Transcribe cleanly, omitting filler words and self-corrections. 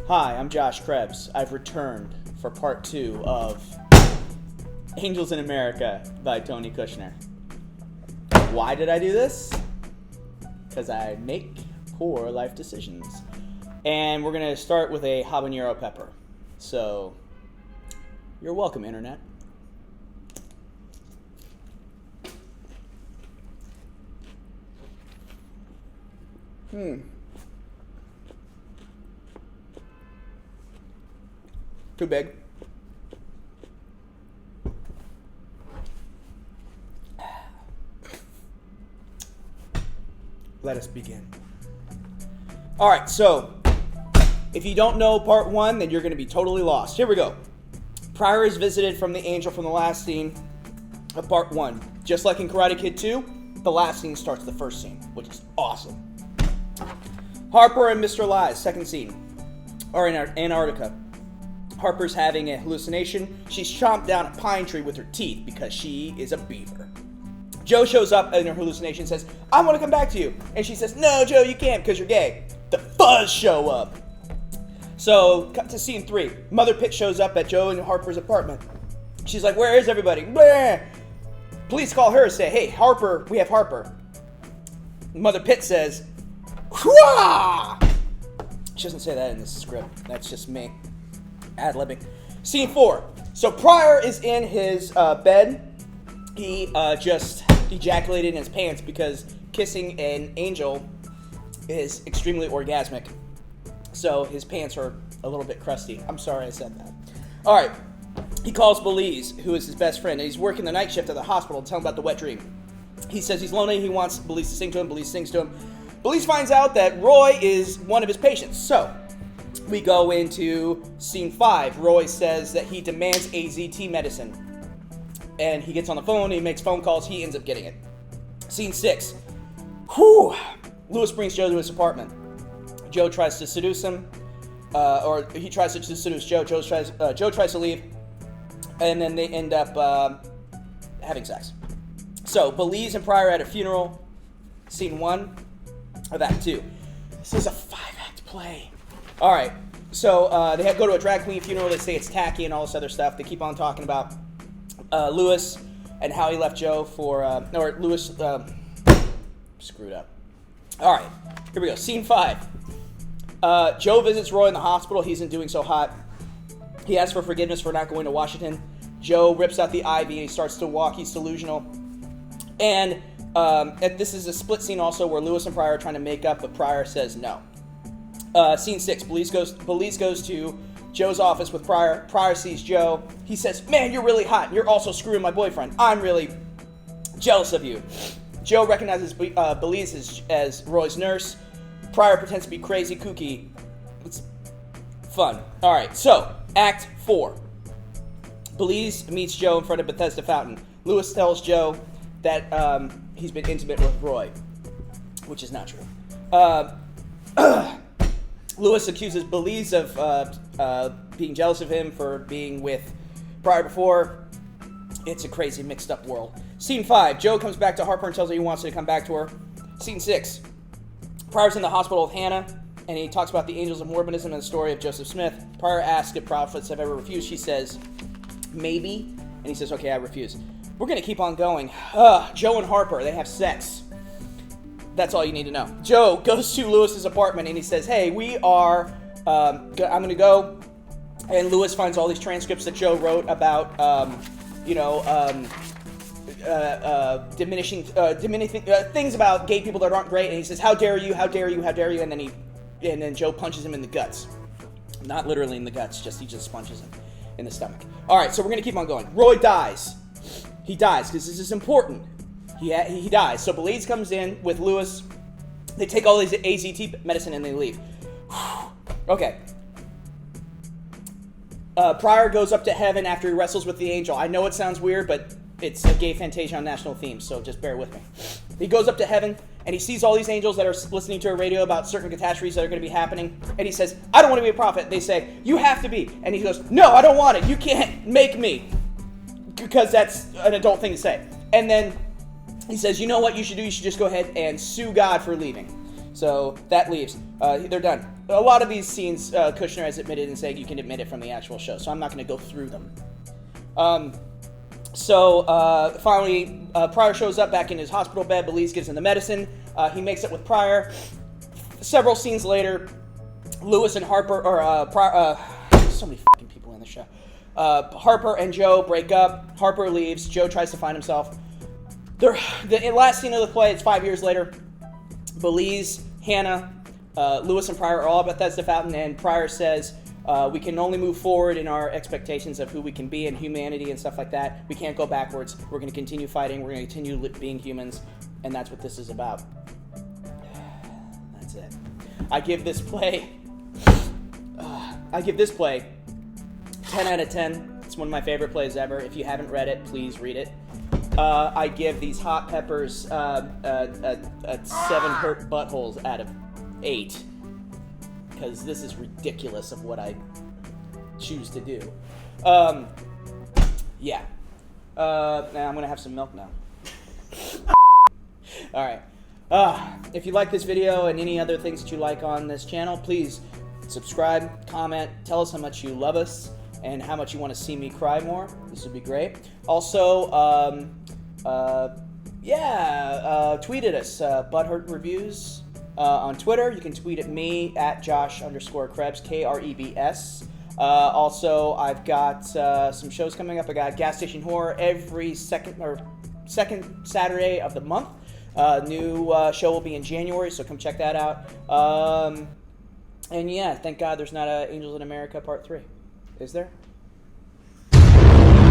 Hi, I'm Josh Krebs. I've returned for part 2 of Angels in America by Tony Kushner. Why did I do this? Because I make poor life decisions. And we're going to start with a habanero pepper. So, you're welcome, Internet. Too big. Let us begin. All right, so if you don't know part 1, then you're going to be totally lost. Here we go. Pryor is visited from the angel from the last scene of part 1. Just like in Karate Kid 2, the last scene starts the first scene, which is awesome. Harper and Mr. Lies, second scene, are in Antarctica. Harper's having a hallucination. She's chomped down a pine tree with her teeth because she is a beaver. Joe shows up in her hallucination and says, I want to come back to you. And she says, no, Joe, you can't because you're gay. The Fuzz show up. So, cut to scene 3. Mother Pitt shows up at Joe and Harper's apartment. She's like, where is everybody? Blah. Police call her and say, hey, Harper, we have Harper. Mother Pitt says, Hwah! She doesn't say that in this script. That's just me ad-libbing. Scene 4. So Pryor is in his bed. He just ejaculated in his pants because kissing an angel is extremely orgasmic. So his pants are a little bit crusty. I'm sorry I said that. All right. He calls Belize, who is his best friend, and he's working the night shift at the hospital to tell him about the wet dream. He says he's lonely. He wants Belize to sing to him. Belize sings to him. Belize finds out that Roy is one of his patients. So we go into scene 5. Roy says that he demands AZT medicine. And he gets on the phone, he makes phone calls, he ends up getting it. Scene 6. Lewis brings Joe to his apartment. Joe tries to seduce him, or he tries to seduce Joe. Joe tries to leave, and then they end up having sex. So, Belize and Pryor at a funeral. Scene 1 of Act 2. This is a 5-act play. All right, so they go to a drag queen funeral. They say it's tacky and all this other stuff. They keep on talking about Lewis and how he left Joe for, Lewis screwed up. All right, here we go. Scene 5. Joe visits Roy in the hospital. He isn't doing so hot. He asks for forgiveness for not going to Washington. Joe rips out the IV and he starts to walk. He's delusional. And this is a split scene also where Lewis and Pryor are trying to make up, but Pryor says no. Scene 6. Belize goes to Joe's office with Pryor. Pryor sees Joe. He says, man, you're really hot. You're also screwing my boyfriend. I'm really jealous of you. Joe recognizes Belize as Roy's nurse. Pryor pretends to be crazy, kooky. It's fun. All right, so Act 4. Belize meets Joe in front of Bethesda Fountain. Lewis tells Joe that he's been intimate with Roy, which is not true. Lewis accuses Belize of being jealous of him for being with Pryor before. It's a crazy, mixed-up world. Scene 5. Joe comes back to Harper and tells her he wants her to come back to her. Scene 6. Pryor's in the hospital with Hannah, and he talks about the angels of Mormonism and the story of Joseph Smith. Pryor asks if prophets have ever refused. She says, maybe. And he says, okay, I refuse. We're going to keep on going. Joe and Harper, they have sex. That's all you need to know. Joe goes to Lewis's apartment and he says, hey, I'm going to go. And Lewis finds all these transcripts that Joe wrote about, diminishing things about gay people that aren't great. And he says, how dare you, how dare you, how dare you. And then Joe punches him in the guts. Not literally in the guts, he just punches him in the stomach. All right, so we're going to keep on going. Roy dies. He dies because this is important. He dies. So Belize comes in with Lewis. They take all his AZT medicine and they leave. Okay. Pryor goes up to heaven after he wrestles with the angel. I know it sounds weird, but it's a gay Fantasia on national themes, so just bear with me. He goes up to heaven, and he sees all these angels that are listening to a radio about certain catastrophes that are going to be happening, and he says, I don't want to be a prophet. They say, you have to be. And he goes, no, I don't want it. You can't make me. Because that's an adult thing to say. And then he says, you know what you should do? You should just go ahead and sue God for leaving. So that leaves. They're done. a lot of these scenes, Kushner has admitted and saying you can admit it from the actual show, so I'm not going to go through them. Finally, Pryor shows up back in his hospital bed. Belize gives him the medicine. He makes it with Pryor. Several scenes later, Lewis and Harper, so many fucking people in the show. Harper and Joe break up. Harper leaves. Joe tries to find himself. The last scene of the play, it's 5 years later. Belize, Hannah, Lewis and Pryor are all at Bethesda Fountain, and Pryor says, we can only move forward in our expectations of who we can be and humanity and stuff like that. We can't go backwards. We're going to continue fighting. We're going to continue being humans, and that's what this is about. That's it. I give this play 10 out of 10. It's one of my favorite plays ever. If you haven't read it, please read it. I give these hot peppers 7 hurt buttholes out of 8. Because this is ridiculous of what I choose to do. Yeah. Now I'm going to have some milk now. Alright. If you like this video and any other things that you like on this channel, please subscribe, comment, tell us how much you love us and how much you want to see me cry more. This would be great. Also, tweet at us, Butthurt Reviews. On Twitter, you can tweet at me at Josh_Krebs, Krebs. Also, I've got some shows coming up. I got Gas Station Horror every second Saturday of the month. New show will be in January, so come check that out. And yeah, thank God there's not a Angels in America Part 3. Is there?